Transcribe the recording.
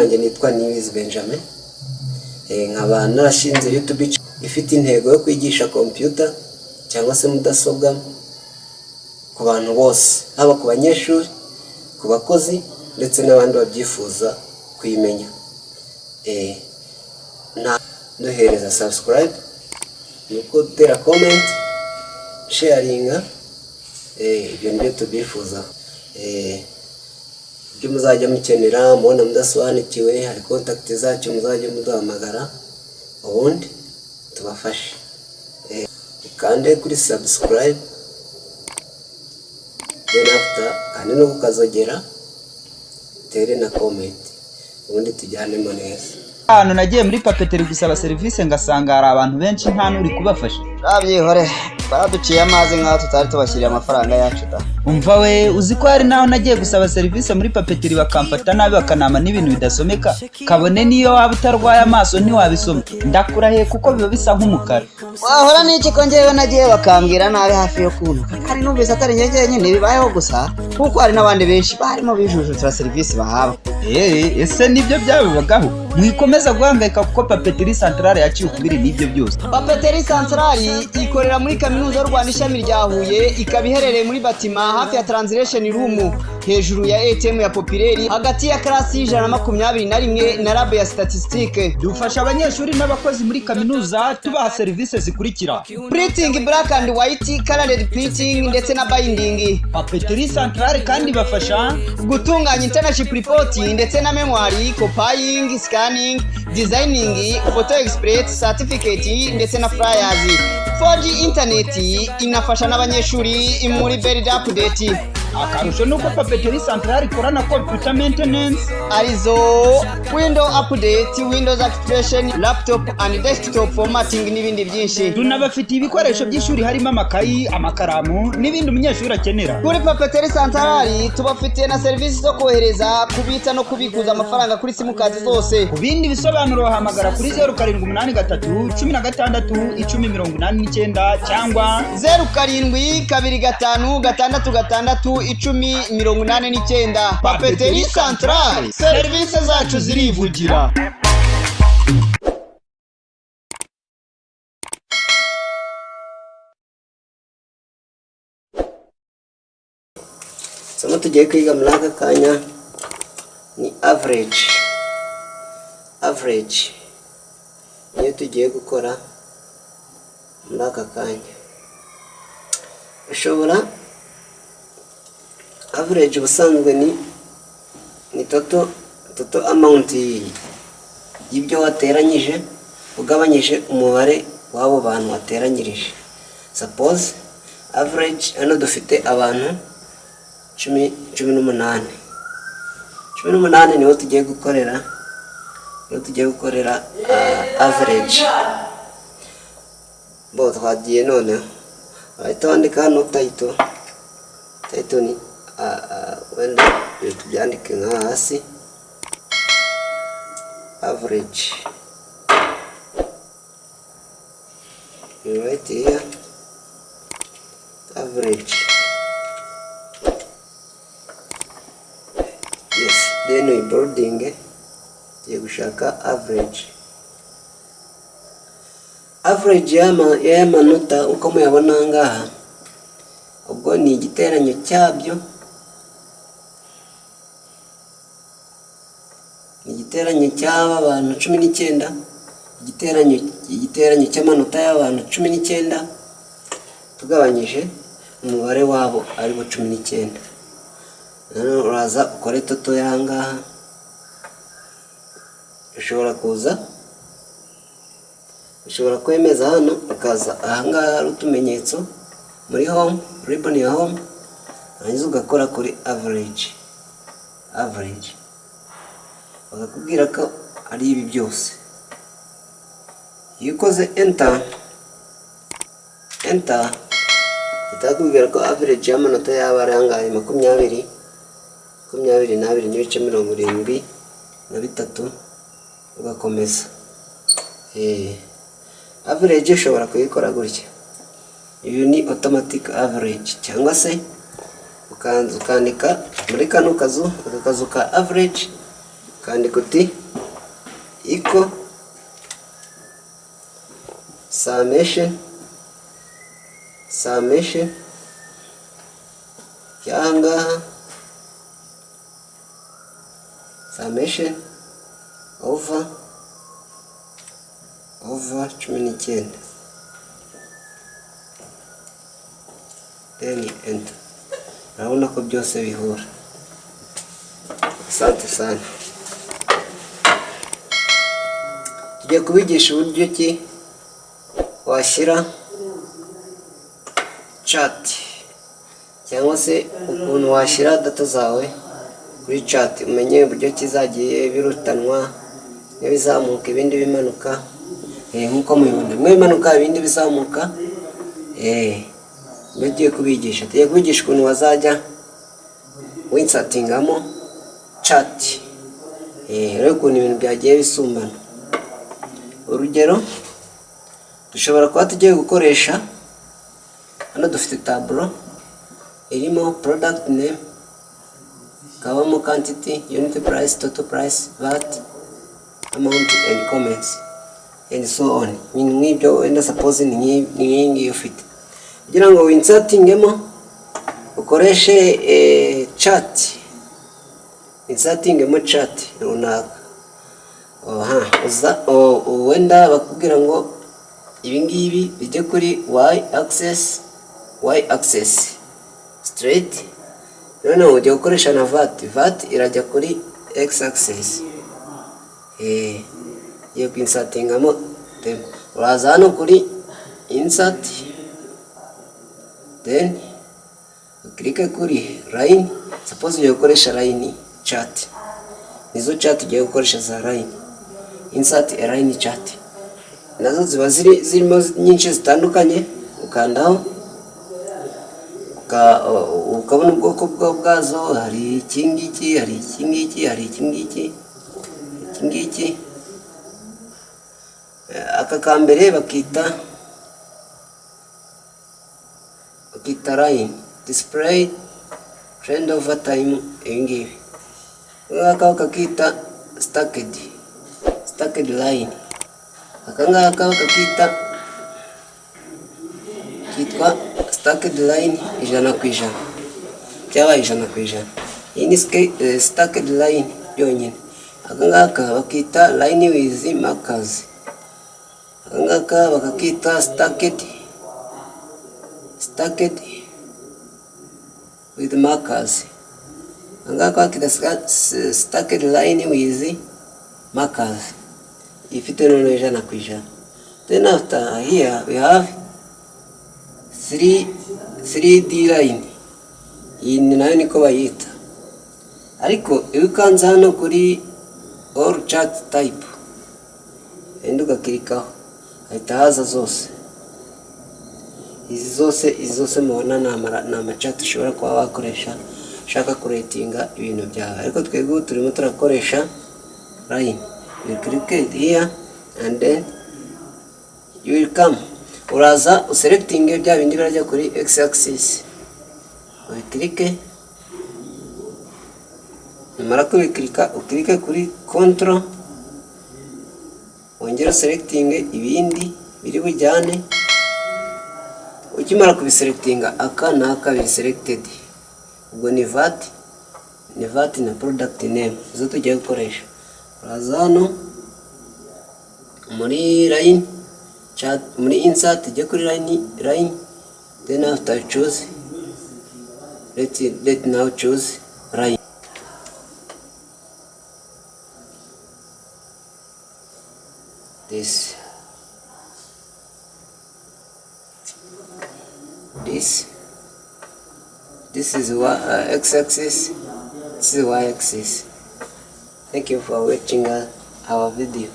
yanjye nitwa Niyibizi Benjamin. Nkaba narashinze YouTube ifite intego yo kwigisha computer cyangwa se mudasobwa ku bantu bose, haba ku banyeshuri, ku bakozi ndetse n'abandi babyifuza kuyimenya. Duhereza subscribe, nuko tera comment, sharinga, ibyo nibyo tubifuza. Ibyo muzajya mukenera mubona mudasobanukiwe, hari contact zacu muzajya muduhamagara ubundi tubafashe. Kande kuri subscribe, then after kandi no kukazogera tere na comment ubundi tujyanemo neza. Hano nagiye muri papeteri gusaba service ngasanga hari abantu benshi nta nuri kubafasha. Abyihore baraduciye amazi nkaho tutari tubashyiriye amafaranga yacu da. Umva we uzi ko hari naho nagiye gusaba service muri papeteri bakamfata nabi bakanama n'ibintu bidasomeka, kabone niyo waba utarwaye amaso ntiwabisoma. Ndakurahiye kuko biba bisa nk'umukara. Wahora n'iki ko ngewe nagiye bakambwira nabi hafi yo kuntu. Hari numvise atari njye nyine bibayeho gusa kuko hari n'abandi benshi barimo bijujutira service bahaba. Ese nibyo byabibagaho? Mwikomeza guhangayika kuko papeteri centrale yaciye ukubiri n'ibyo byose. Papeteri centrale ikorera muri kaminuza y'u Rwanda ishami rya Huye, ikaba iherereye muri Batima hafi ya Translation Room, hejuru ya ATM ya Populaire, hagati ya klasi y'121 na lab ya statistique. Dufasha abanyeshuri n'abakozi muri kaminuza tubaha services zikurikira: printing black and white, colored printing ndetse na binding. Papeteri centrale kandi bafasha gutunganya internship report ndetse na memory, copying, scanning, designing, photo express, certificate ndetse na flyers. 4G internet inafasha n'abanyeshuri muri build update. Akarusho nuko papeteri centrale ikorana computer maintenance, arizo window update, windows activation, laptop and desktop formatting n'ibindi byinshi. Tunabafite ibikoresho by'ishuri harimo amakayi, amakaramu n'ibindi umunyeshuri akenera. Kuri papeteri centrale tubafite na service zo kohereza, kubitsa no kubikuza amafaranga kuri simukadi zose. Ku bindi bisobanuro hamagara kuri 0783 16 1089 cyangwa 0725 Papeteri centrale, service zacu zirivugira. Somo tugiye kwiga muri aka kanya ni average. Niyo tugiye gukora muri aka kanya. Ushobora average ubusanzwe ni total amount y'ibyo wateranyije ugabanyije umubare w'abo bantu wateranyirije. Suppose average hano dufite abantu 18 niho tugiye gukorera average. Bo twagiye noneho ahita wandika hano title ni wenda tubyandike nka hasi average. Right here average. Yes, then we boarding tugiye gushaka average y'amanota uko muyabona ngaha. Ubwo ni igiteranyo cyabyo, ni igiteranyo cy'aba bantu 19, igiteranyo cy'amanota y'abantu 19 tugabanyije umubare wabo ari bo 19. None uraza ukore toto yangaha. Ushobora kwemeza hano ukaza ahangaha hari utumenyetso muri home, ribbon ya home, hanyuma ugakora kuri average. Bakakubwira ko ari ibi byose. Iyo ukoze enter itakubwira ko average y'amanota yaba ari angahe, 22.73 ugakomeza. Average ushobora kuyikora gutya. Iyo ni automatic average, cyangwa se ukanza ukandika muri kano kazu ka average ukandika uti equal summation y'ahangaha, summation over 19, then enter. Urabona ko byose bihura. Asante sana. Tugiye kubigisha uburyo ki washyira chat cyangwa se ukuntu washyira data zawe kuri chat, umenye uburyo kizagiye birutanwa, n'ibizamuka ibindi bimanuka, nkuko mubibona, bimwe bimanuka ibindi bizamuka. Tugiye kubigisha ukuntu wazajya winsatingamo chat, rero ukuntu ibintu byagiye bisumbana. Urugero, dushobora kuba tugiye gukoresha, hano dufite tableau irimo product name, kabamo quantity, unit price, total price, VAT, amount and comments and so on. Nk'ibyo wenda suppose ni ngiyi ufite, kugira ngo winsatingemo ukoreshe chat, insatingemo chat runaka. Wenda bakubwira ngo ibi ngibi bijye kuri y axis straight, noneho ujya gukoresha na VAT irajya kuri x axis. Iyo kwinsatingamo, uraza hano kuri insert, then ukirike kuri line. Suppose ugiye gukoresha line chat, nizo chat ugiye gukoresha za line. Insert a line chat, nazo ziba zirimo nyinshi zitandukanye. Ukandaho ukabona ubwoko bwazo, hari iki ngiki, hari iki ngiki, hari iki ngiki, iki ngiki. Aka kambere bakita line, display trend over time. Ibingibi aka kakita stacked line, akangaka kakita kitwa stacked line 100%, cyabaye 100%. Iyi ni stacked line yonyine. Akangaka bakita line with markers, akangaka bakakita stacked with markers, akangaka bakita stacked line with markers, ifite none 100%. Then after here we have 3D line. Iyi nayo niko bayita, ariko iyo ukanze hano kuri all chart type enda ugakirikaho, ahita haza zose. Izi zose mubona ni amachat ushobora kuba wakoresha ushaka kuretinga ibintu byawe, ariko twebwe turimo turakoresha line. You click it here and then you will come, uraza uselecting bya bindi birajya kuri x axis, ukirike. Numara kubikirika ukirike kuri control, wongera selecting ibindi biri bujyane. Ukimara kubiselectinga aka naka bi selected, ubwo ni VAT na product name zo tugiye gukoresha. Uraza hano muri line chat, muri insert ujye kuri line, then after choose, let now choose line. This is x axis, this is y axis. Thank you for watching our video.